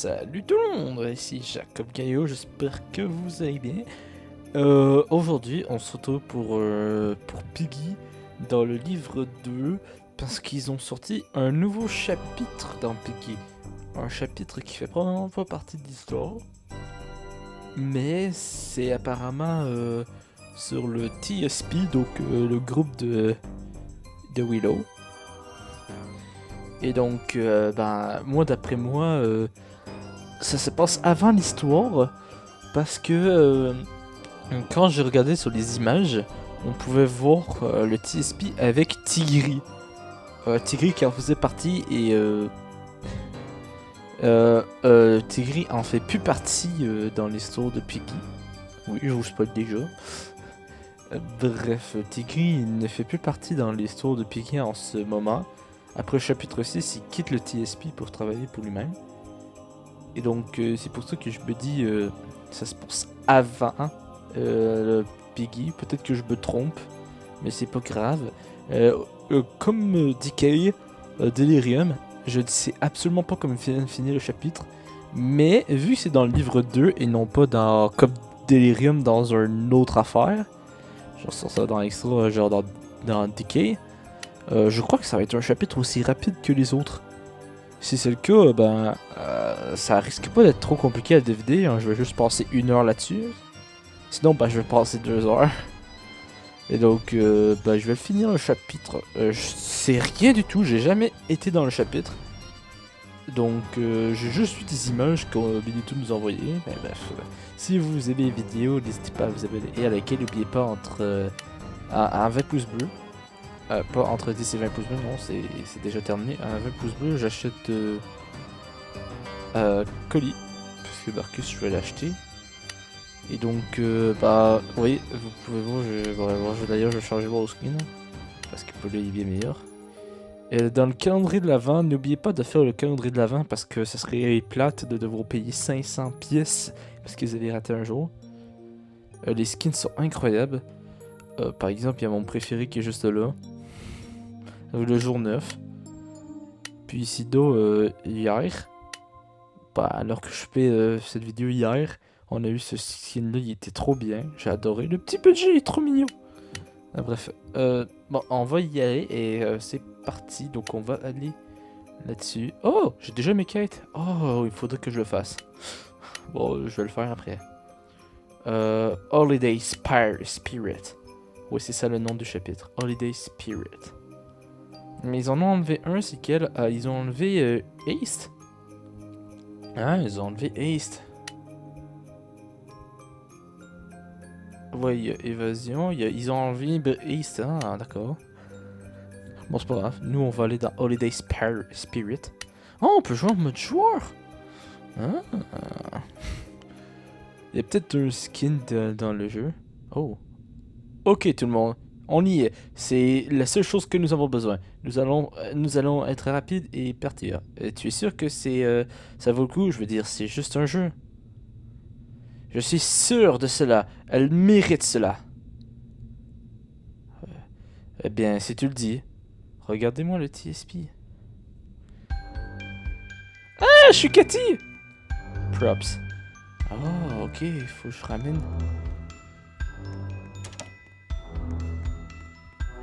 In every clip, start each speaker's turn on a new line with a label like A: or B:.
A: Salut tout le monde, ici Jacob Gaillot, j'espère que vous allez bien. Aujourd'hui, on se retrouve pour Piggy dans le livre 2 parce qu'ils ont sorti un nouveau chapitre dans Piggy. Un chapitre qui fait probablement pas partie de l'histoire, mais c'est apparemment sur le TSP, donc le groupe de Willow. Et donc, moi d'après moi, ça se passe avant l'histoire parce que quand j'ai regardé sur les images, on pouvait voir le TSP avec Tigri. Tigri qui en faisait partie et Tigri en fait plus partie dans l'histoire de Piggy. Oui, je vous spoil déjà. Bref, Tigri ne fait plus partie dans l'histoire de Piggy en ce moment. Après le chapitre 6, il quitte le TSP pour travailler pour lui-même. Et donc, c'est pour ça que je me dis, ça se passe avant le Piggy. Peut-être que je me trompe, mais c'est pas grave. Comme DK, Delirium, je ne sais absolument pas comment finir le chapitre. Mais vu que c'est dans le livre 2 et non pas dans comme Delirium dans une autre affaire, genre ça dans Extra, genre dans DK, je crois que ça va être un chapitre aussi rapide que les autres. Si c'est le cas, ça risque pas d'être trop compliqué à DVD, hein. Je vais juste passer 1 heure là-dessus. Sinon, je vais passer 2 heures. Et donc, je vais le finir le chapitre. Je sais rien du tout, j'ai jamais été dans le chapitre. Donc, j'ai juste vu des images que Benito nous a envoyées. Mais bref, si vous aimez les vidéos, n'hésitez pas à vous abonner et à liker. N'oubliez pas à 20 pouces bleus. Pas entre 10 et 20 pouces bleus, non, c'est déjà terminé. À 20 pouces bleus, j'achète colis, parce que Marcus, je vais l'acheter. Et donc, oui, vous pouvez voir, d'ailleurs, je vais changer mon skin, parce que pour lui, il est bien meilleur. Et dans le calendrier de l'Avent, n'oubliez pas de faire le calendrier de l'Avent, parce que ça serait plate de devoir payer 500 pièces, parce que vous avez raté un jour. Les skins sont incroyables. Par exemple, il y a mon préféré qui est juste là. Le jour 9. Puis sinon, hier, alors que je fais cette vidéo hier, on a eu ce skin là, il était trop bien, j'ai adoré. Le petit budget est trop mignon. Bref, on va y aller et c'est parti. Donc on va aller là-dessus. Oh, j'ai déjà mes quêtes. Oh, il faudrait que je le fasse. Bon, je vais le faire après. Holiday Spirit. Oui, c'est ça le nom du chapitre. Holiday Spirit. Mais ils en ont enlevé un, c'est quel? Ils ont enlevé Haste. Ah, ils ont enlevé Haste. Ouais, il y a Évasion, ils ont enlevé Haste, ah d'accord. Bon, c'est pas grave, nous on va aller dans Holiday Spirit. Oh, on peut jouer en mode joueur. Ah. Il y a peut-être un skin dans le jeu. Oh. Ok tout le monde. On y est. C'est la seule chose que nous avons besoin. Nous allons être rapides et partir. Tu es sûr que ça vaut le coup? Je veux dire, c'est juste un jeu. Je suis sûr de cela. Elle mérite cela. Eh bien, si tu le dis. Regardez-moi le TSP. Ah, je suis Cathy! Props. Oh, ok, il faut que je ramène.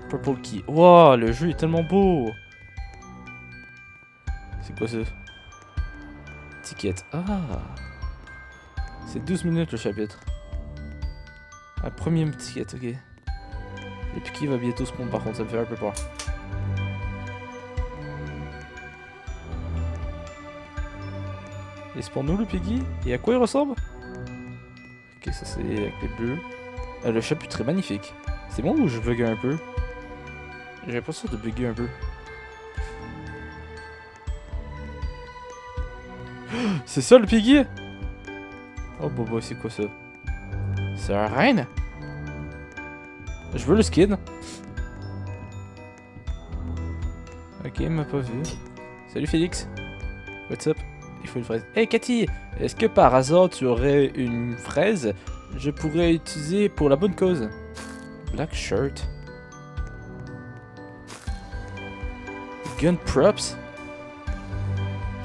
A: Purple Key. Wow, le jeu est tellement beau. C'est quoi ça? Ticket. Ah. C'est 12 minutes le chapitre. Un premier ticket, ok. Le Piggy va bientôt se prendre par contre, ça me fait un peu peur. Et c'est pour nous le Piggy? Et à quoi il ressemble? Ok, ça c'est avec les bleus. Le chapitre est magnifique. C'est moi ou je bug un peu? J'ai l'impression de bugger un peu. C'est ça le Piggy? Oh bobo, c'est quoi ça? C'est un reine? Je veux le skin. Ok, il m'a pas vu. Salut Félix. What's up? Il faut une fraise. Hey Cathy! Est-ce que par hasard tu aurais une fraise? Je pourrais utiliser pour la bonne cause. Black shirt. Gun props.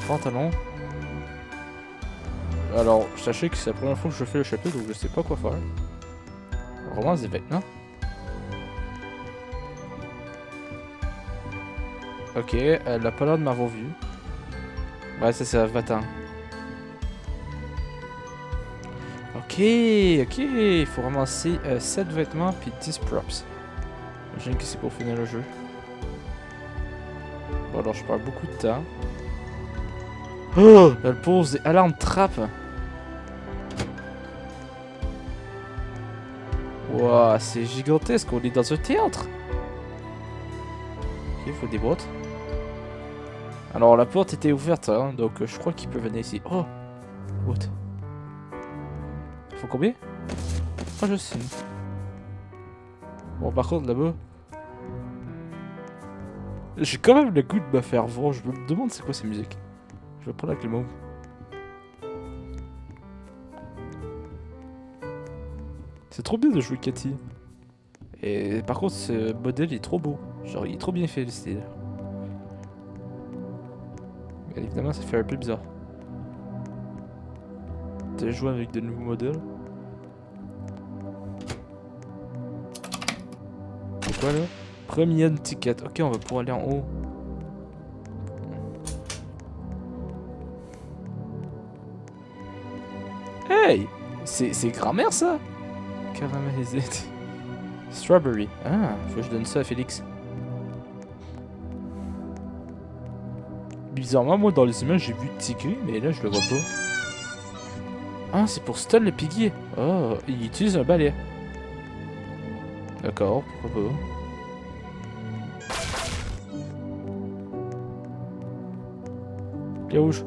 A: Pantalon. Alors, sachez que c'est la première fois que je fais le chapitre, donc je sais pas quoi faire. Vraiment des vêtements. Ok, elle a pas l'air de m'avoir vu. Ouais, c'est ça, va-t'en. Ok, ok, il faut ramasser 7 vêtements puis 10 props. J'imagine que c'est pour finir le jeu. Bon, alors je perds beaucoup de temps. Oh, elle pose des alarmes trappes. Wow, c'est gigantesque, on est dans un théâtre. Ok, il faut des boîtes. Alors la porte était ouverte, hein, donc je crois qu'il peut venir ici. Oh, what? Faut combien? Oh, je sais. Bon, par contre, là-bas... J'ai quand même le goût de me faire voir. Je me demande c'est quoi ces musiques. Je vais prendre avec le mot. C'est trop bien de jouer Cathy. Et par contre, ce modèle est trop beau. Genre, il est trop bien fait, le style. Mais évidemment, ça fait un peu bizarre de jouer avec de nouveaux modèles. C'est quoi là? Premium ticket. Ok, on va pouvoir aller en haut. Hey! C'est grand-mère ça? Caramélisé. Strawberry. Ah, faut que je donne ça à Félix. Bizarrement, moi dans les images j'ai vu Tigre, mais là je le vois pas. Ah, c'est pour stun le piguier. Oh, il utilise un balai. D'accord, pourquoi pas. Les rouges.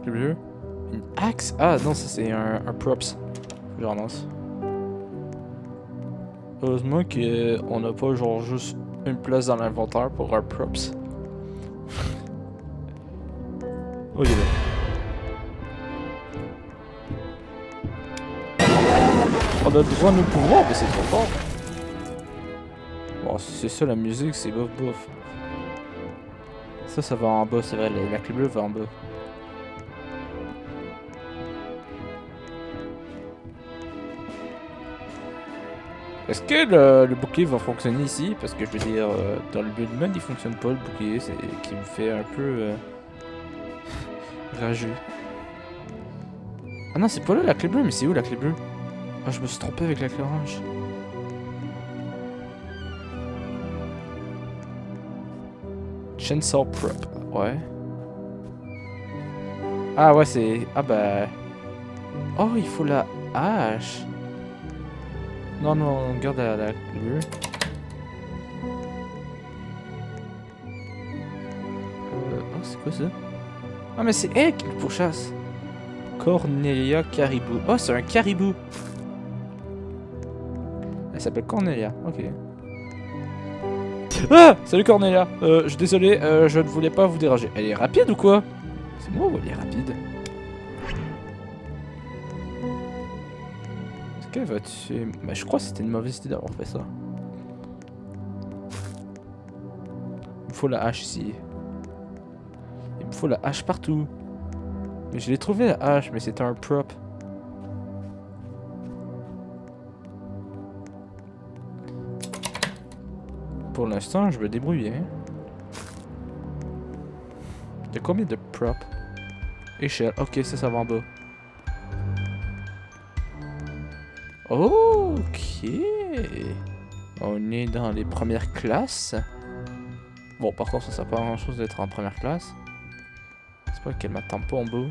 A: Le bleu. Une axe. Ah non, ça c'est un props. Je ramasse. Heureusement qu'on n'a pas genre juste une place dans l'inventaire pour un props. Ok là. On a le droit à nos pouvoirs, mais c'est trop fort. Bon, si c'est ça la musique, c'est bof bof. Ça va en bas, c'est vrai, la clé bleue va en bas. Est-ce que le bouclier va fonctionner ici? Parce que je veux dire, dans le build mode, il fonctionne pas le bouclier, c'est qui me fait un peu rageux. Ah non, c'est pas là la clé bleue, mais c'est où la clé bleue? Ah, je me suis trompé avec la clé orange. Chainsaw Prep, ouais. Ah ouais, c'est... Ah bah... Oh, il faut la hache. Non, non, garde la bleue. Oh, c'est quoi ça? Ah, mais c'est elle qui me pourchasse. Cornelia Caribou. Oh, c'est un caribou. Elle s'appelle Cornelia, ok. Ah! Salut Cornelia. Je suis désolé, je ne voulais pas vous déranger. Elle est rapide ou quoi? C'est moi ou elle est rapide? Est-ce qu'elle va tuer... Bah, je crois que c'était une mauvaise idée d'avoir fait ça. Il me faut la hache ici. Il me faut la hache partout. Mais je l'ai trouvé la hache, mais c'était un prop. Pour l'instant, je me débrouille. Hein. Il y a combien de props? Échelle. Ok, ça va en bas. Ok. On est dans les premières classes. Bon, par contre, ça sert pas à grand chose d'être en première classe. J'espère qu'elle m'attend pas en bas.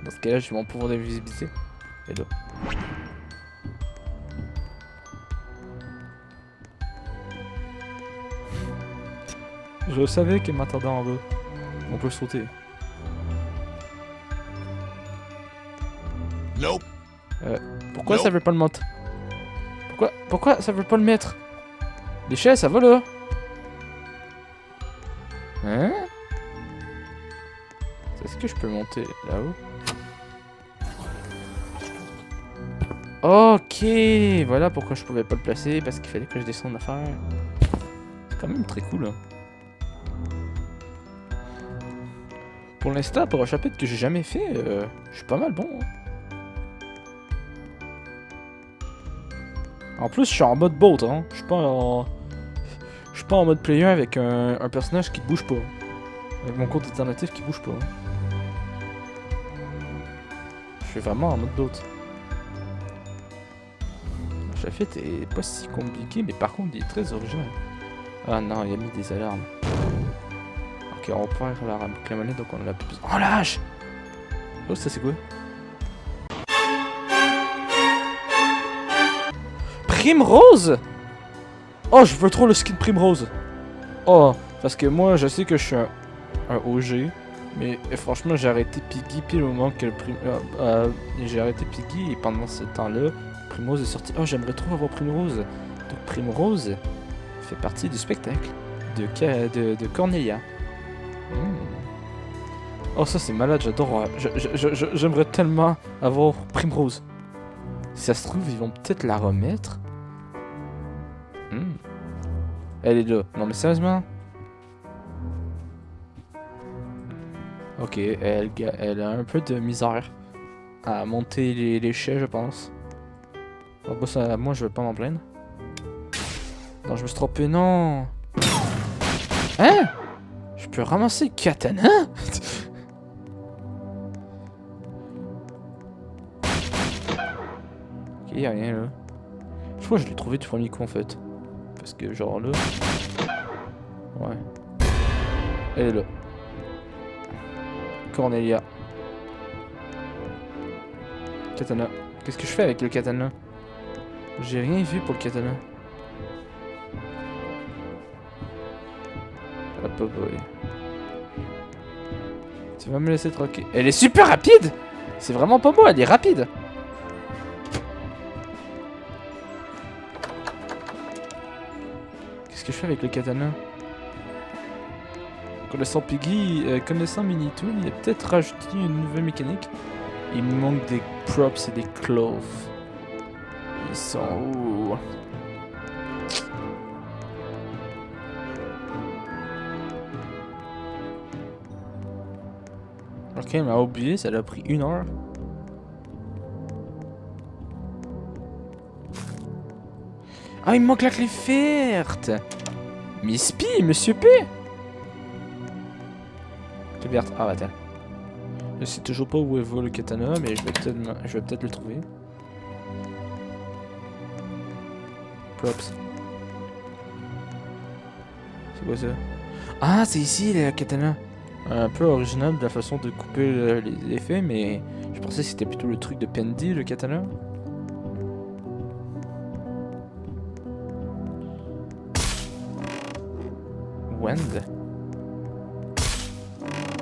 A: Dans ce cas-là, j'ai mon pouvoir d'invisibilité. Et là. Je savais qu'elle m'attendait en bas. On peut sauter.
B: Nope.
A: Pourquoi ça veut pas le mettre? Pourquoi ça veut pas le mettre? L'échelle, ça va là? Hein? Est-ce que je peux monter là-haut? Ok, voilà pourquoi je pouvais pas le placer, parce qu'il fallait que je descende l'affaire. C'est quand même très cool. Hein. Pour l'instant, pour un chapitre que j'ai jamais fait, je suis pas mal bon. Hein. En plus, je suis en mode boat, hein. Je suis pas en... Je suis pas en mode player avec un personnage qui bouge pas. Avec mon compte alternatif qui bouge pas. Je suis vraiment en mode boat. Le chapitre est pas si compliqué, mais par contre, il est très original. Ah non, il a mis des alarmes. Ok, on perd la monnaie, donc on en a plus besoin. Oh lâche! Oh, ça c'est quoi? Primrose! Oh, je veux trop le skin Primrose! Oh, parce que moi, je sais que je suis un OG, mais franchement, j'ai arrêté Piggy pile au moment que le j'ai arrêté Piggy et pendant ce temps-là, Primrose est sorti. Oh, j'aimerais trop avoir Primrose. Donc Primrose fait partie du spectacle de Cornelia. Oh, ça c'est malade, j'adore. J'aimerais tellement avoir Primrose. Si ça se trouve, ils vont peut-être la remettre. Elle est là. Non mais sérieusement. Ok, elle a un peu de misère à monter les chais, je pense. Oh, bah ça, moi, je vais pas m'en plaindre. Non, je me suis trompé, non. Hein? Je peux ramasser le katana? Ok, y'a rien là. Je crois que je l'ai trouvé du premier coup en fait. Parce que genre là... Ouais. Elle est là. Cornelia. Katana. Qu'est-ce que je fais avec le katana? J'ai rien vu pour le katana. Ah pas boy. Tu vas me laisser troquer. Elle est super rapide! C'est vraiment pas moi, elle est rapide! Qu'est-ce que je fais avec le katana? Connaissant Piggy, connaissant Minitoon, il a peut-être rajouté une nouvelle mécanique. Il me manque des props et des clothes. Ils sont où? Ok, il m'a oublié, ça l'a pris 1 heure. Ah, il me manque la clé verte! Miss P, Monsieur P! Clé verte, ah attends. Je sais toujours pas où va le katana, mais je vais peut-être le trouver. Props. C'est quoi ça? Ah, c'est ici le katana. Un peu original de la façon de couper les effets, mais je pensais que c'était plutôt le truc de Pendy, le katana. Wend.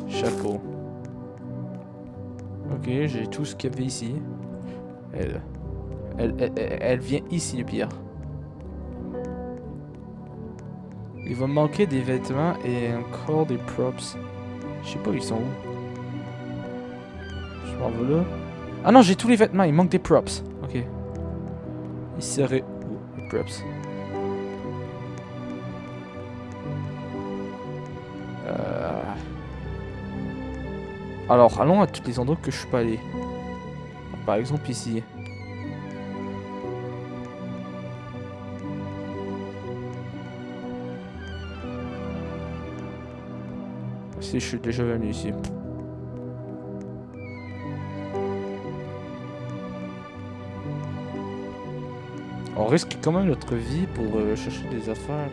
A: Chapeau. Ok, j'ai tout ce qu'il y avait ici. Elle vient ici, le pire. Il va me manquer des vêtements et encore des props. Je sais pas, ils sont où? Je m'en vais là. Ah non, j'ai tous les vêtements, il manque des props. Ok. Il serait où, les props? Alors, allons à tous les endroits que je suis pas allé. Par exemple, ici. Si je suis déjà venu ici. On risque quand même notre vie pour chercher des affaires.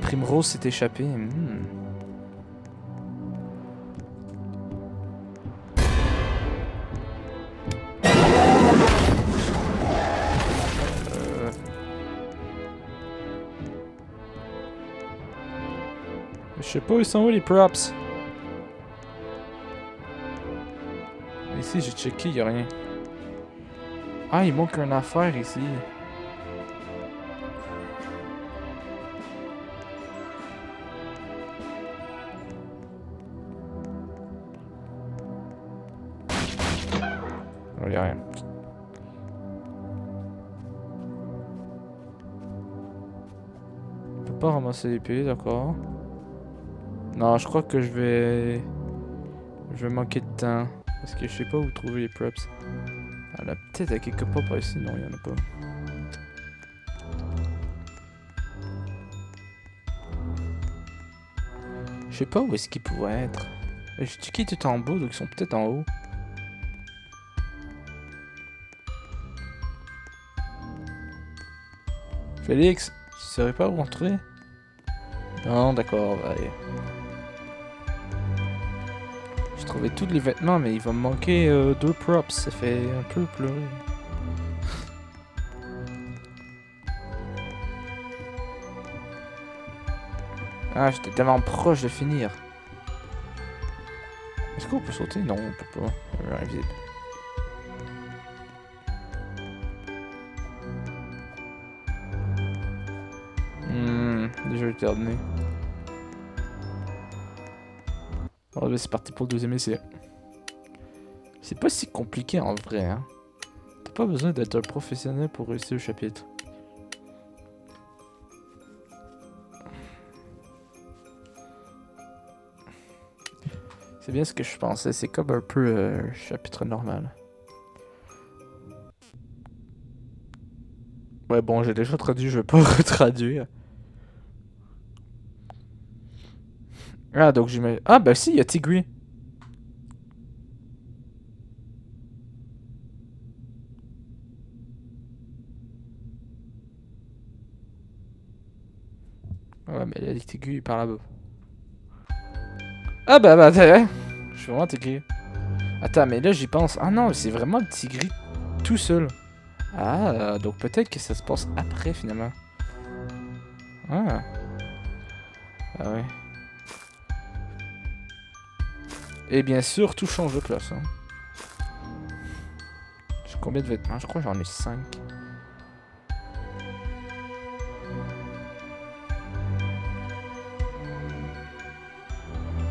A: Primrose s'est échappé. Je sais pas où sont où les props. Ici j'ai checké, y a rien. Ah, il manque une affaire ici. Oh, y a rien. On peut pas ramasser l'épée, d'accord. Non, je crois que je vais... Je vais manquer de temps. Parce que je sais pas où trouver les props. Ah, là, peut-être à quelque part par ici. Non, il y en a pas. Je sais pas où est-ce qu'ils pourraient être. J'ai checké tout en bas, donc ils sont peut-être en haut. Félix, tu saurais pas où rentrer? Non, d'accord, allez. J'ai trouvé tous les vêtements, mais il va me manquer 2 props. Ça fait un peu pleurer. Ah, j'étais tellement proche de finir. Est-ce qu'on peut sauter? Non, on peut pas. Invisible. Déjà le terminé. Oh, bah, c'est parti pour le deuxième essai. C'est pas si compliqué en vrai, hein. T'as pas besoin d'être un professionnel pour réussir le chapitre. C'est bien ce que je pensais, c'est comme un peu chapitre normal. Ouais, bon, j'ai déjà traduit, je vais pas retraduire. Ah, donc j'imagine... Ah, bah si, il y a Tigui. Ouais, mais il y a Tigui par là-bas. Ah bah, attends, je suis vraiment Tigui. Attends, mais là j'y pense. Ah non, c'est vraiment le Tigri tout seul. Ah, donc peut-être que ça se passe après finalement. Ah, ah ouais. Et bien sûr, tout change de place. Hein. J'ai combien de vêtements? Je crois que j'en ai 5.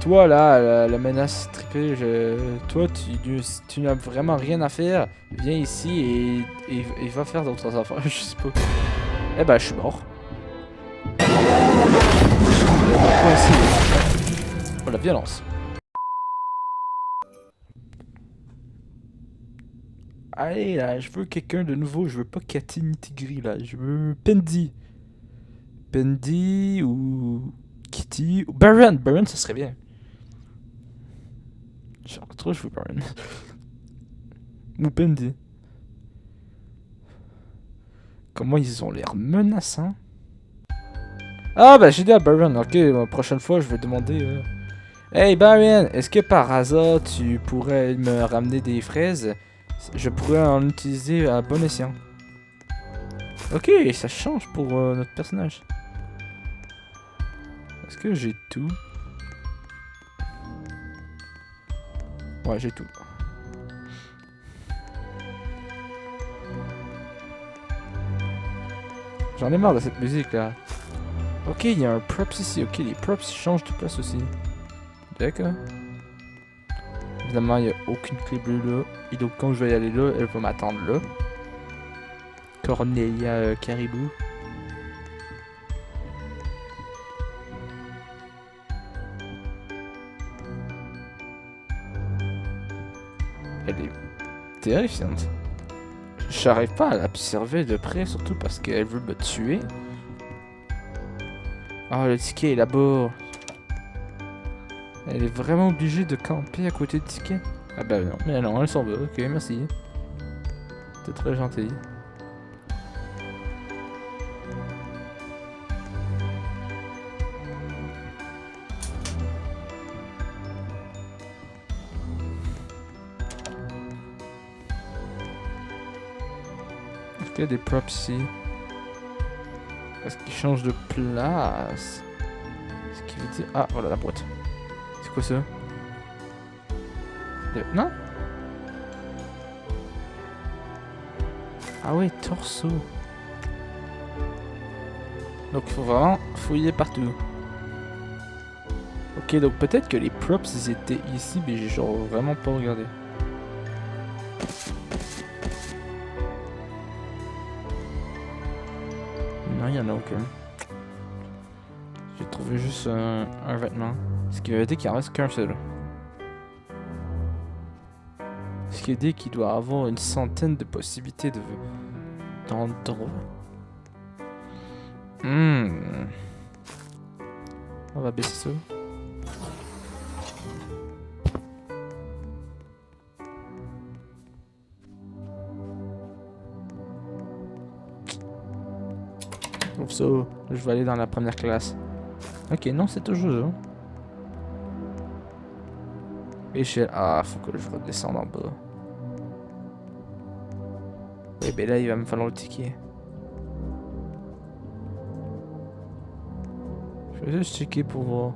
A: Toi là, la menace trippée, toi tu n'as vraiment rien à faire. Viens ici et va faire d'autres affaires. Je sais pas. Eh ben, je suis mort. Oh la violence. Allez là, je veux quelqu'un de nouveau. Je veux pas Cathy ni Tigri là. Je veux Pendy. Pendy ou Kitty ou Baron. Baron, ça serait bien. Genre, trop, je veux Baron. Ou Pendy. Comment ils ont l'air menaçants. Ah bah j'ai dit à Baron. Ok, la prochaine fois je vais demander. Hey Baron, est-ce que par hasard tu pourrais me ramener des fraises? Je pourrais en utiliser à bon escient. Ok, ça change pour notre personnage. Est-ce que j'ai tout? Ouais, j'ai tout. J'en ai marre de cette musique là. Ok, il y a un props ici. Ok, les props changent de place aussi. D'accord. Évidemment, il n'y a aucune clé bleue là. Et donc, quand je vais y aller là, elle va m'attendre là. Cornelia Caribou. Elle est terrifiante. J'arrive pas à l'observer de près, surtout parce qu'elle veut me tuer. Oh, le ticket est là-bas. Elle est vraiment obligée de camper à côté du ticket. Ah bah non, mais non, elle s'en va. Ok, merci. T'es très gentil. Est-ce qu'il y a des props ici? Est-ce qu'il change de place? Ce qui veut dire... Ah, voilà la boîte. C'est quoi ça? Non? Ah ouais, torso. Donc il faut vraiment fouiller partout. Ok, donc peut-être que les props ils étaient ici, mais j'ai genre vraiment pas regardé. Non, il y en a aucun. J'ai trouvé juste un vêtement. Ce qui veut dire qu'il en reste qu'un seul. Ce qui veut dire qu'il doit avoir une centaine de possibilités d'endroits. On va baisser ça. Ouf ça, je vais aller dans la première classe. Ok, non, c'est toujours ça. Échelle. Ah, faut que je redescende en bas. Oui, ben là, il va me falloir le ticket. Je vais juste checker pour voir.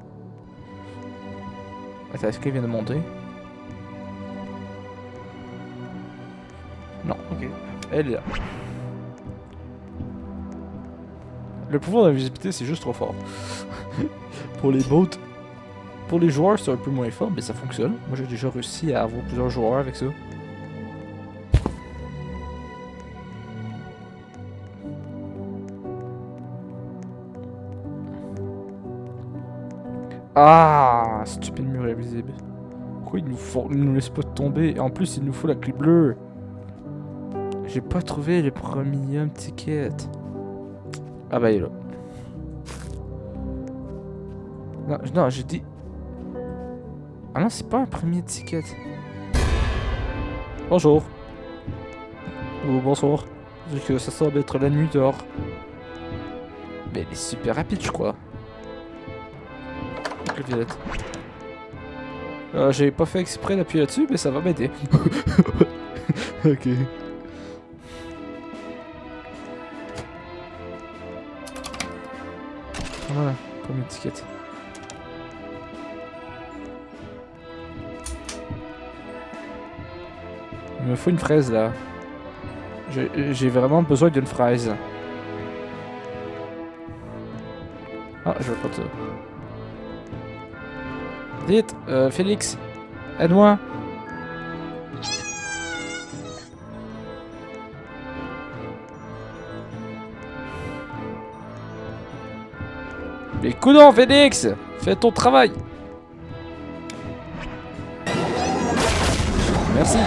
A: Attends, est-ce qu'il vient de monter? Non, ok. Elle est là. Le pouvoir d'invisibilité, c'est juste trop fort. Pour les bots, pour les joueurs, c'est un peu moins fort, mais ça fonctionne. Moi, j'ai déjà réussi à avoir plusieurs joueurs avec ça. Ah, stupide mur invisible. Pourquoi il nous laisse pas tomber? En plus, il nous faut la clé bleue. J'ai pas trouvé le premium ticket. Ah bah il est là. Non, non, j'ai dit... Ah non, c'est pas un premier ticket. Bonjour. Ou bonsoir. Vu que ça semble être la nuit dehors. Mais elle est super rapide, je crois. Le violette. J'ai pas fait exprès d'appuyer là-dessus, mais ça va m'aider. Ok. Voilà, premier ticket. Il me faut une fraise là. J'ai vraiment besoin d'une fraise. Ah, je veux pas de ça. Vite, Félix, aide-moi. Mais coudons, Félix, fais ton travail. Merci.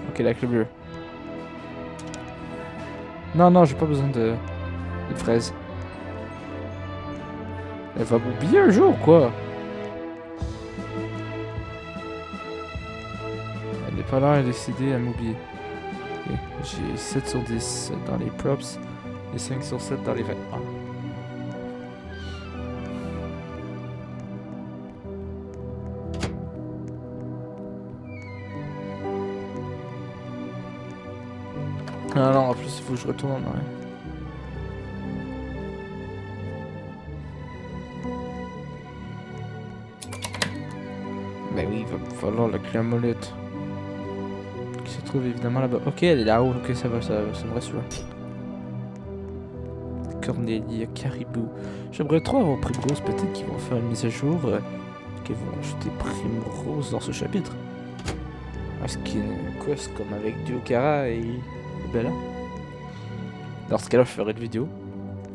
A: Ok, la clé bleue. Non, non, j'ai pas besoin de fraises. Elle va m'oublier un jour, quoi. Elle n'est pas là à décider à m'oublier. Okay. J'ai 7 sur 10 dans les props et 5 sur 7 dans les vêtements. Ah non, en plus il faut que je retourne en arrière. Ben oui, il va me falloir la clé amulette. Qui se trouve évidemment là-bas. Ok, elle est là-haut, ok, ça va, ça me rassure. Cornelia, Caribou. J'aimerais trop avoir Primrose, peut-être qu'ils vont faire une mise à jour, qu'ils vont ajouter Primrose dans ce chapitre. Un skin quest comme avec Duokara et Bella. Dans ce cas-là, je ferai une vidéo.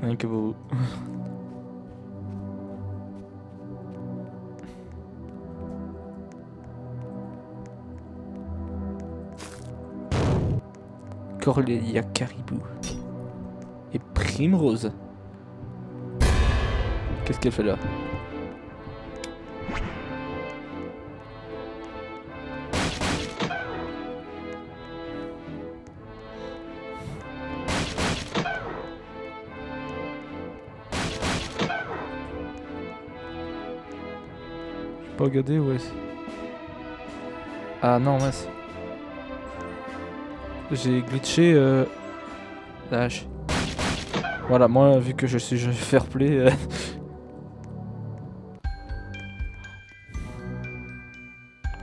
A: Rien que vous. Cornelia, Caribou. Et Primrose. Qu'est-ce qu'elle fait là? J'ai pas regardé, ouais. Ah non, mince. J'ai glitché la hache. Voilà, moi, vu que je suis fair play...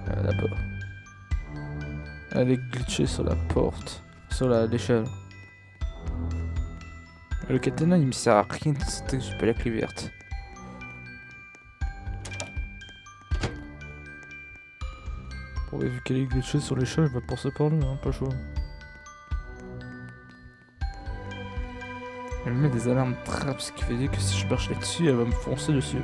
A: là-bas. Elle est glitchée sur la porte. Sur l'échelle. Le katana, il me sert à rien de sauter, j'ai pas la clé verte. Bon, ouais, vu qu'elle est glitchée sur l'échelle, je vais passer par là, hein, pas chaud. Elle met des alarmes trappes, ce qui veut dire que si je marche là-dessus, elle va me foncer dessus.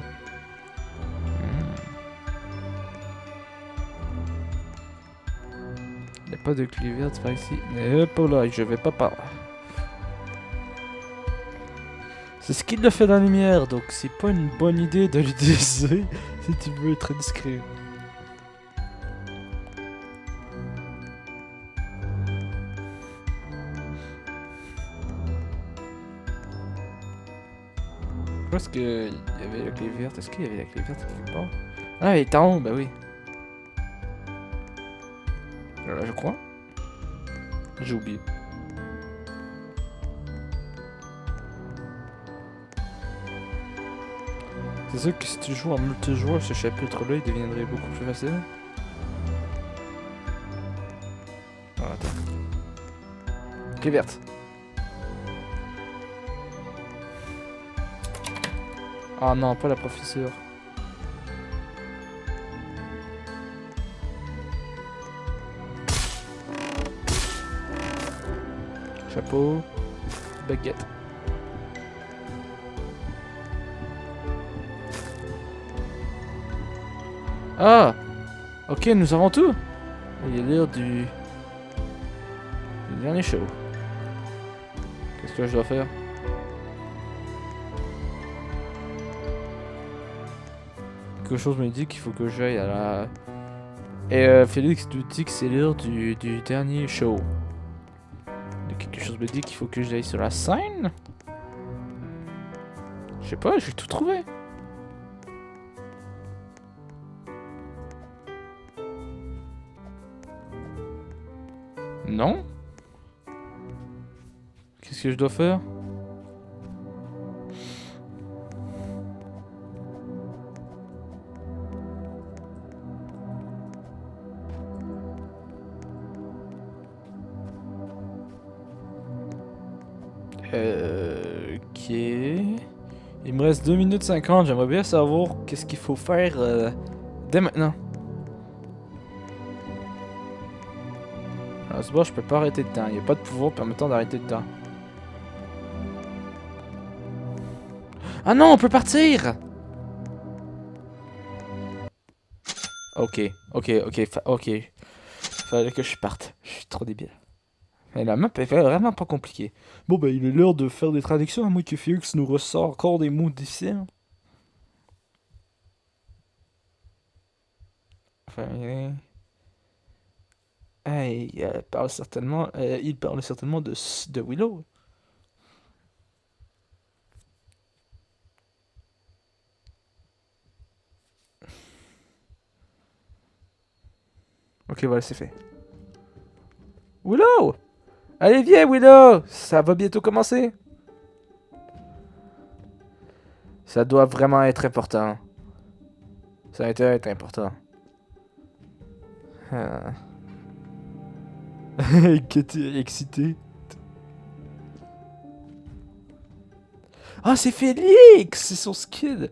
A: Il n'y a pas de clé verte par ici. Mais hop là, je vais pas par là. C'est ce qu'il le fait dans la lumière, donc c'est pas une bonne idée de l'utiliser si tu veux être discret. Où est-ce qu'il y avait la clé verte? Est-ce qu'il y avait la clé verte quelque part? Ah, il est en haut, bah oui. Voilà, je crois. J'ai oublié. C'est sûr que si tu joues en multijoueur, ce chapitre-là, il deviendrait beaucoup plus facile. Ah, attends. Clé verte. Ah non, pas la professeure. Chapeau. Baguette. Ah! Ok, nous avons tout! Il y a l'air du dernier show. Qu'est-ce que je dois faire? Quelque chose me dit qu'il faut que j'aille à la... Et Félix nous dit que c'est l'heure du dernier show. Donc quelque chose me dit qu'il faut que j'aille sur la scène? Je sais pas, j'ai tout trouvé. Non? Qu'est-ce que je dois faire? Ok. Il me reste 2 minutes 50. J'aimerais bien savoir qu'est-ce qu'il faut faire dès maintenant. Alors, c'est bon, je peux pas arrêter le temps. Il n'y a pas de pouvoir permettant d'arrêter le temps. Ah non, on peut partir! Ok, ok. Fallait que je parte. Je suis trop débile. Mais la map est vraiment pas compliquée. Bon, ben, il est l'heure de faire des traductions, à moins que Félix nous ressort encore des mots difficiles. Enfin, il parle certainement, de Willow. Ok, voilà, c'est fait. Willow! Allez, viens, Willow! Ça va bientôt commencer. Ça doit vraiment être important. Ça va être important. Ah. Excité. Ah, c'est Félix! C'est son skill!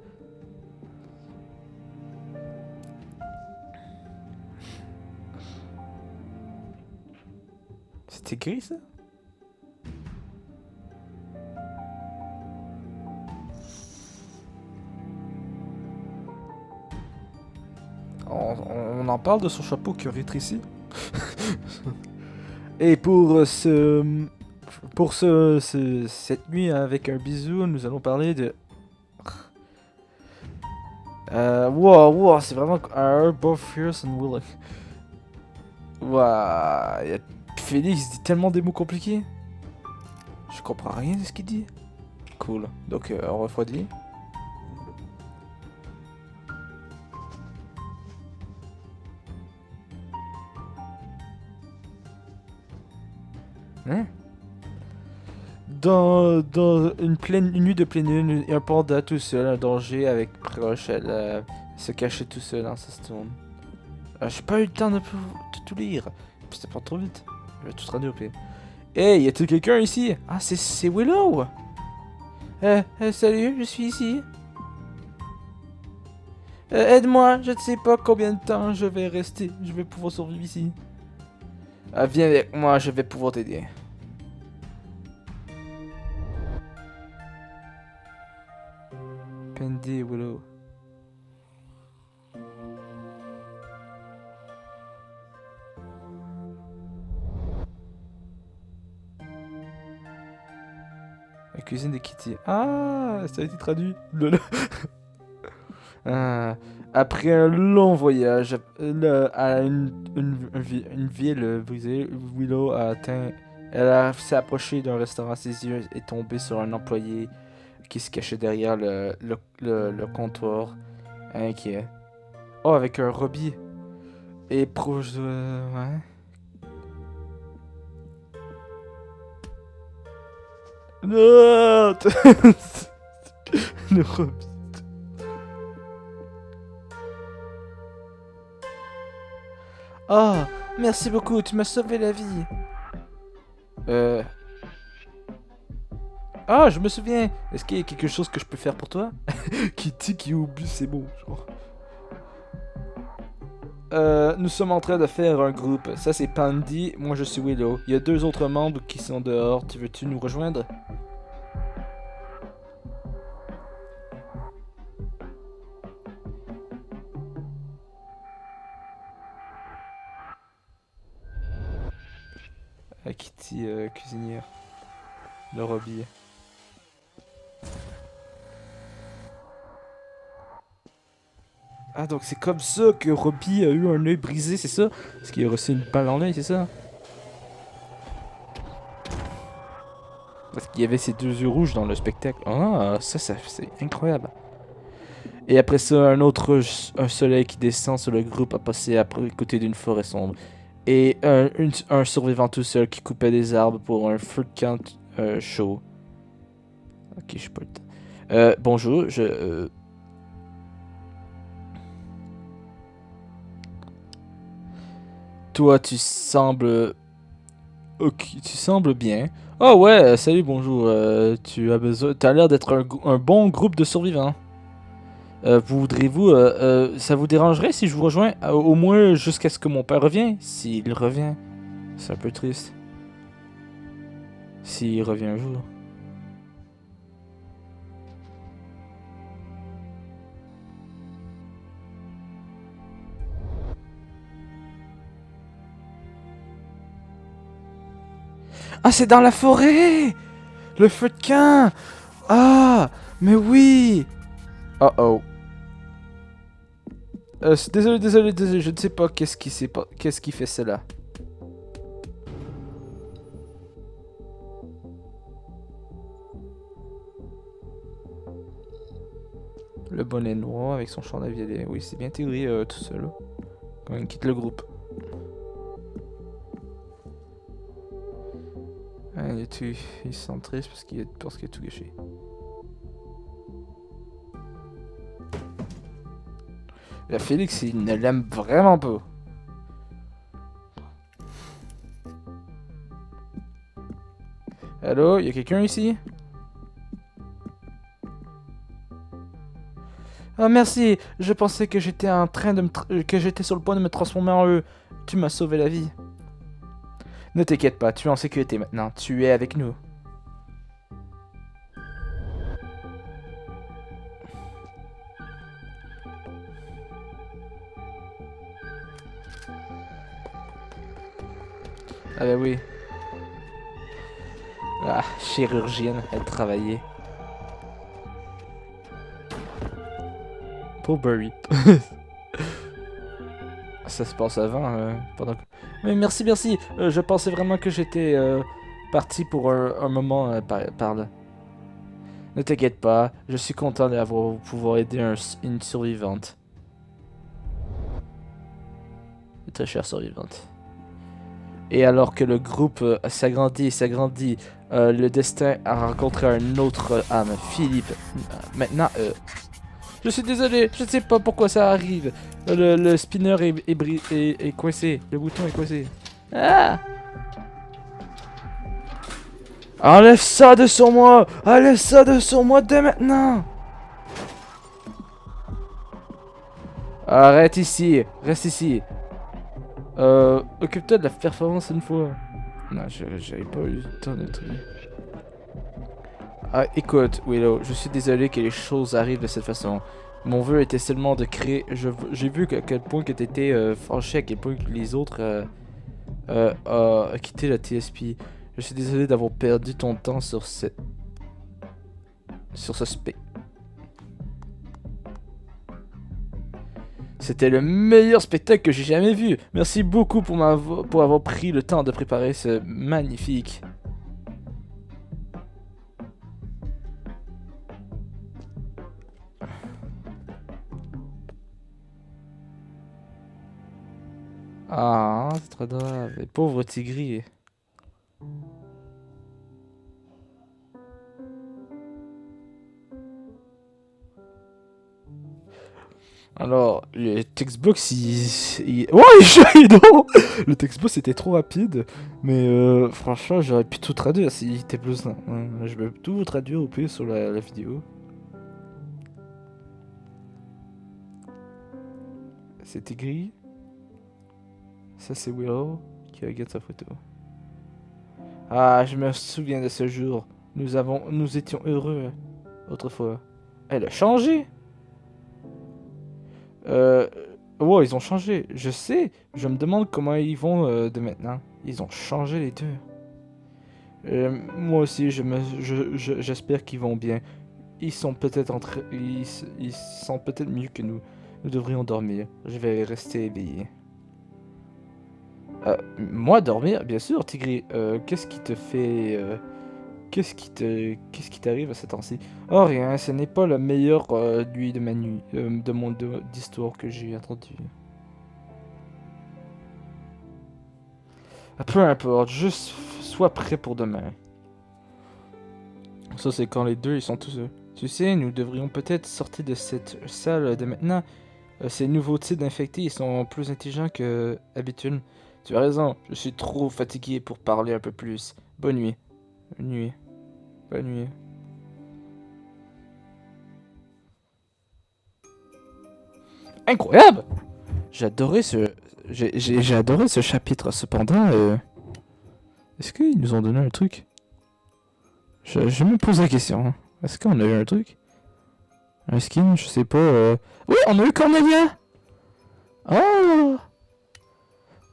A: C'est écrit ça? On en parle de son chapeau qui rétrécit. Et pour cette nuit avec un bisou, nous allons parler de... wow, c'est vraiment un both fierce and willing. Wow, Félix dit tellement des mots compliqués. Je comprends rien de ce qu'il dit. Cool. Donc on refroidit. Hein? Dans une nuit de pleine lune, un panda tout seul, un danger avec proche, elle se cachait tout seul dans sa stone. J'ai pas eu le temps de tout lire. C'était pas trop vite. Je vais tout traduire au pire. Hey, y a-t-il quelqu'un ici? Ah, c'est Willow! Salut, je suis ici. Aide-moi, je ne sais pas combien de temps je vais rester. Je vais pouvoir survivre ici. Viens avec moi, je vais pouvoir t'aider. Pandy et Willow. La cuisine de Kitty. Ah, ça a été traduit. Lol. Ah, après un long voyage à une ville brisée, Willow a atteint. S'est approchée d'un restaurant. Ses yeux est tombé sur un employé qui se cachait derrière le comptoir, inquiet. Oh, avec un Robbie. Et proche de. Ouais. Non. Le Robbie. Ah, merci beaucoup, tu m'as sauvé la vie. Ah, je me souviens. Est-ce qu'il y a quelque chose que je peux faire pour toi? Kitty qui oublie ses mots, genre. Nous sommes en train de faire un groupe. Ça, c'est Pandy. Moi, je suis Willow. Il y a 2 autres membres qui sont dehors. Veux-tu nous rejoindre? Kitty, cuisinière. Le Robbie. Ah, donc c'est comme ça que Robbie a eu un œil brisé, c'est ça? Parce qu'il a reçu une balle dans l'œil, c'est ça? Parce qu'il y avait ces 2 yeux rouges dans le spectacle. Ah, ça c'est incroyable. Et après ça, un soleil qui descend sur le groupe a passé à côté d'une forêt sombre. Et un survivant tout seul qui coupait des arbres pour un feu de camp chaud. Ok, je peux le temps. Bonjour, Toi, tu sembles... Ok, tu sembles bien. Oh ouais, salut, bonjour. T'as l'air d'être un bon groupe de survivants. Voudrez-vous... ça vous dérangerait si je vous rejoins au moins jusqu'à ce que mon père revienne? S'il revient. C'est un peu triste. S'il revient un jour. Ah, c'est dans la forêt! Le feu de camp! Ah! Mais oui! Oh oh. Désolé, je ne sais pas qu'est-ce qui fait cela. Le bonnet noir avec son chandail violet. Oui, c'est bien intégré tout seul. Quand il quitte le groupe. Ah, il se sent triste parce qu'il a tout gâché. La Félix, il ne l'aime vraiment pas. Allô, y a quelqu'un ici? Ah merci, je pensais que j'étais en train de que j'étais sur le point de me transformer en eux. Tu m'as sauvé la vie. Ne t'inquiète pas, tu es en sécurité maintenant. Tu es avec nous. Ah bah oui. Ah, chirurgienne, elle travaillait. Pour Burry. Ça se passe avant, pendant que... Mais merci. Je pensais vraiment que j'étais parti pour un moment par là. Ne t'inquiète pas, je suis content d'avoir pouvoir aider une survivante. Une très chère survivante. Et alors que le groupe s'agrandit, le destin a rencontré un autre âme, Philippe. Maintenant, je suis désolé, je ne sais pas pourquoi ça arrive. Le spinner est coincé, le bouton est coincé. Ah! Enlève ça de sur moi! Enlève ça de sur moi dès maintenant! Arrête ici, reste ici. Occupe-toi de la performance une fois. Non, j'avais pas eu le temps de truc. Ah, écoute, Willow, je suis désolé que les choses arrivent de cette façon. Mon vœu était seulement de créer... J'ai vu à quel point que t'étais fâché, à quel point que les autres quitté la TSP. Je suis désolé d'avoir perdu ton temps sur ce... Sur ce spé. C'était le meilleur spectacle que j'ai jamais vu. Merci beaucoup pour avoir pris le temps de préparer ce magnifique... Ah, c'est trop grave. Et pauvre Tigri. Alors, le textbox, ouais, non. Le textbox était trop rapide, mais franchement, j'aurais pu tout traduire s'il était plus lent. Ouais, je peux tout traduire au pire sur la vidéo. C'est Tigri. Ça, c'est Willow qui regarde sa photo. Ah, je me souviens de ce jour. Nous étions heureux autrefois. Elle a changé. Ouais, ils ont changé. Je sais. Je me demande comment ils vont de maintenant. Ils ont changé les deux. Moi aussi, j'espère qu'ils vont bien. Ils sont peut-être ils sont peut-être mieux que nous. Nous devrions dormir. Je vais rester éveillé. Moi dormir, bien sûr, Tigri. Qu'est-ce qui te fait qu'est-ce qui t'arrive à ce temps-ci? Oh rien, ce n'est pas la meilleure nuit de ma nuit, d'histoire que j'ai entendue. Peu importe, juste sois prêt pour demain. Ça c'est quand les deux ils sont tous. Tu sais, nous devrions peut-être sortir de cette salle de maintenant. Ces nouveaux types d'infectés, ils sont plus intelligents que habituel. Tu as raison, je suis trop fatigué pour parler un peu plus. Bonne nuit. Bonne nuit. Bonne nuit. Incroyable! J'ai adoré ce chapitre. Cependant, est-ce qu'ils nous ont donné un truc? Je me pose la question. Hein. Est-ce qu'on a eu un truc? Un skin? Je sais pas. Oui, on a eu Cornelia! Oh!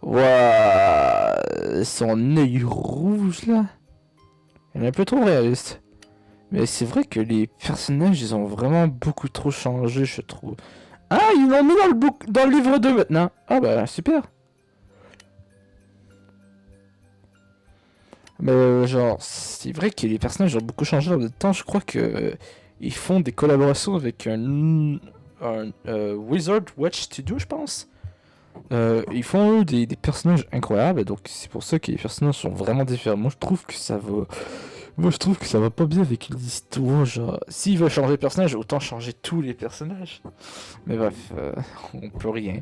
A: Waouh! Son œil rouge là. Elle est un peu trop réaliste. Mais c'est vrai que les personnages, ils ont vraiment beaucoup trop changé, je trouve. Ah, ils l'ont mis dans le livre 2 maintenant. Ah bah, super. Mais genre, c'est vrai que les personnages ont beaucoup changé dans le temps. Je crois que ils font des collaborations avec un Wizard Watch Studio, je pense. Ils font eux des personnages incroyables, donc c'est pour ça que les personnages sont vraiment différents. Moi, je trouve que ça va pas bien avec l'histoire. Genre, s'ils veulent changer de personnage, autant changer tous les personnages. Mais bref, on peut rien.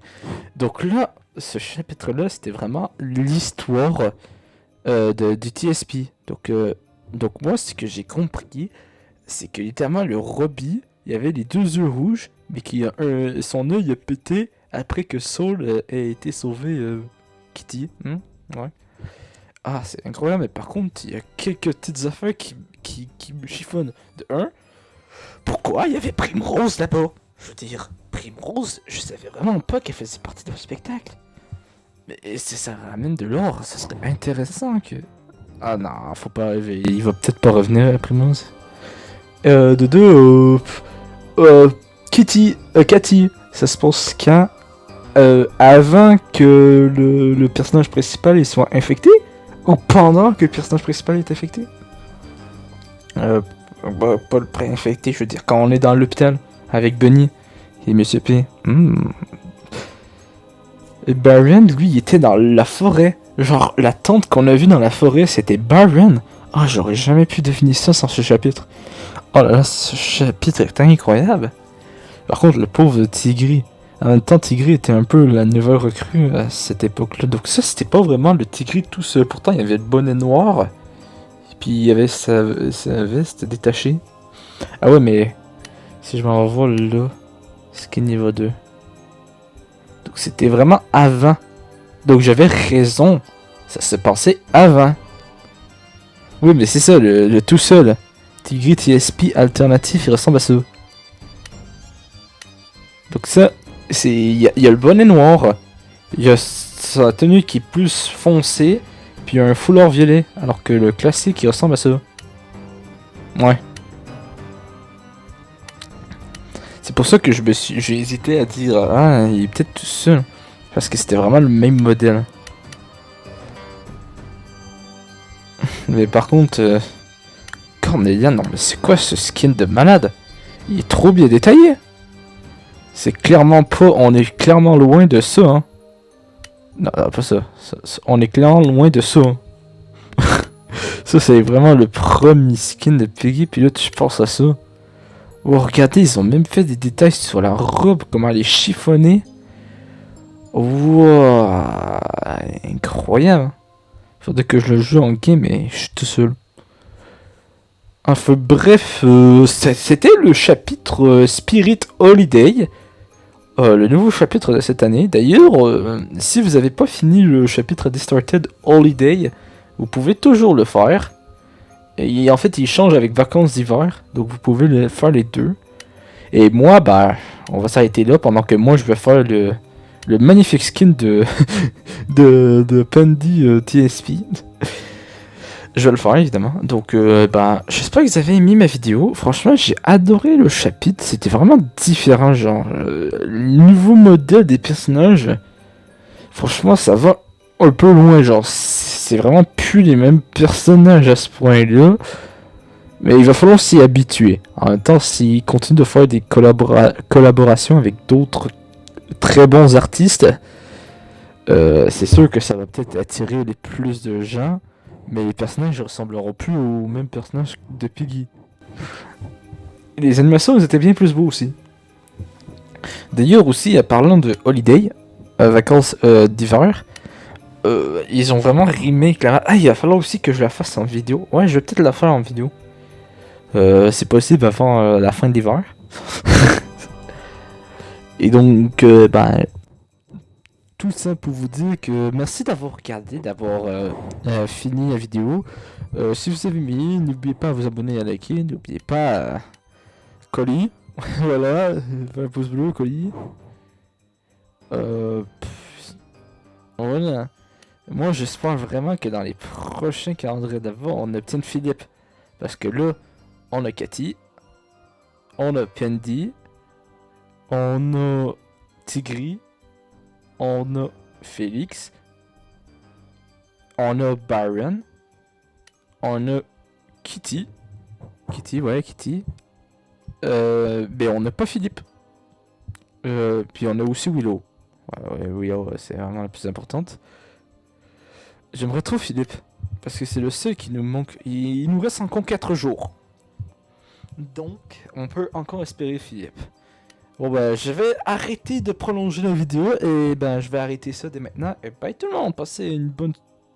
A: Donc là, ce chapitre-là, c'était vraiment l'histoire du TSP. Donc moi, ce que j'ai compris, c'est que littéralement, le Robbie, il y avait les deux yeux rouges, mais son œil a pété après que Saul ait été sauvé Kitty. Ouais. Ah, c'est incroyable, mais par contre, il y a quelques petites affaires qui me chiffonnent. De un, pourquoi il y avait Primrose là-bas? Je veux dire, Primrose, je savais vraiment pas qu'elle faisait partie d'un spectacle. Mais si ça ramène de l'or, ça serait intéressant que... Ah non, faut pas rêver, il va peut-être pas revenir, Primrose. De deux, Cathy, ça se passe quand? Avant que le personnage principal il soit infecté? Ou pendant que le personnage principal est infecté? Pas le pré-infecté, je veux dire, quand on est dans l'hôpital avec Bunny et Monsieur P. Et Barian, lui, il était dans la forêt. Genre, la tente qu'on a vue dans la forêt, c'était Barian. Ah, j'aurais jamais pu deviner ça sans ce chapitre. Oh là là, ce chapitre est incroyable. Par contre, le pauvre Tigri. En même temps, Tigri était un peu la nouvelle recrue à cette époque-là. Donc ça, c'était pas vraiment le Tigri tout seul. Pourtant, il y avait le bonnet noir. Et puis, il y avait sa veste détachée. Ah ouais, mais... Si je m'envole là... Skin niveau 2. Donc c'était vraiment avant. Donc j'avais raison. Ça se passait avant. Oui, mais c'est ça, le tout seul. Tigri TSP alternatif, il ressemble à ça. Donc ça, c'est... Il y a le bonnet noir. Il y a sa tenue qui est plus foncée. Puis il y a un foulard violet. Alors que le classique, il ressemble à ça. Ouais. C'est pour ça que j'ai hésité à dire... Ah, il est peut-être tout seul. Parce que c'était vraiment le même modèle. Mais par contre... Cornelia, non mais c'est quoi ce skin de malade? Il est trop bien détaillé. C'est clairement pas... On est clairement loin de ça, hein. Non, pas ça. On est clairement loin de ça. Hein. Ça, c'est vraiment le premier skin de Piggy. Puis là, tu penses à ça. Oh, regardez, ils ont même fait des détails sur la robe. Comment elle est chiffonnée. Wow, incroyable. Faudrait que je le joue en game, mais je suis tout seul. Enfin, bref, c'était le chapitre Spirit Holiday. Le nouveau chapitre de cette année. D'ailleurs, si vous n'avez pas fini le chapitre Distorted Holiday, vous pouvez toujours le faire. Et en fait, il change avec Vacances d'hiver. Donc vous pouvez faire les deux. Et moi, bah, on va s'arrêter là pendant que moi, je vais faire le magnifique skin de, de Pandy TSP. Je vais le faire évidemment. Donc bah, j'espère que vous avez aimé ma vidéo. Franchement, j'ai adoré le chapitre. C'était vraiment différent, genre le nouveau modèle des personnages. Franchement, ça va un peu loin, genre c'est vraiment plus les mêmes personnages à ce point-là. Mais il va falloir s'y habituer. En même temps, s'ils continuent de faire des collaborations avec d'autres très bons artistes, c'est sûr que ça va peut-être attirer les plus de gens. Mais les personnages ne ressembleront plus aux mêmes personnages de Piggy. Et les animations, elles étaient bien plus beaux aussi. D'ailleurs aussi, parlant de Holiday, vacances d'hiver, ils ont vraiment remake la... Ah, il va falloir aussi que je la fasse en vidéo. Ouais, je vais peut-être la faire en vidéo. C'est possible avant la fin de l'hiver. Et donc, ben... Tout ça pour vous dire que merci d'avoir regardé, d'avoir fini la vidéo. Si vous avez aimé, n'oubliez pas à vous abonner et à liker. N'oubliez pas colis. Voilà, un pouce bleu, colis. Voilà. Moi j'espère vraiment que dans les prochains calendriers d'avant, on obtienne Philippe. Parce que là, on a Cathy. On a Pandy. On a Tigri. On a Félix. On a Baron. On a Kitty. Kitty, ouais, Kitty. Mais on n'a pas Philippe. Puis on a aussi Willow. Ouais, Willow, c'est vraiment la plus importante. J'aimerais trop Philippe. Parce que c'est le seul qui nous manque. Il nous reste encore 4 jours. Donc, on peut encore espérer Philippe. Bon bah je vais arrêter de prolonger la vidéo et ben je vais arrêter ça dès maintenant. Et bye tout le monde, passez une bonne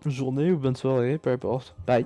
A: journée ou bonne soirée, peu importe. Bye.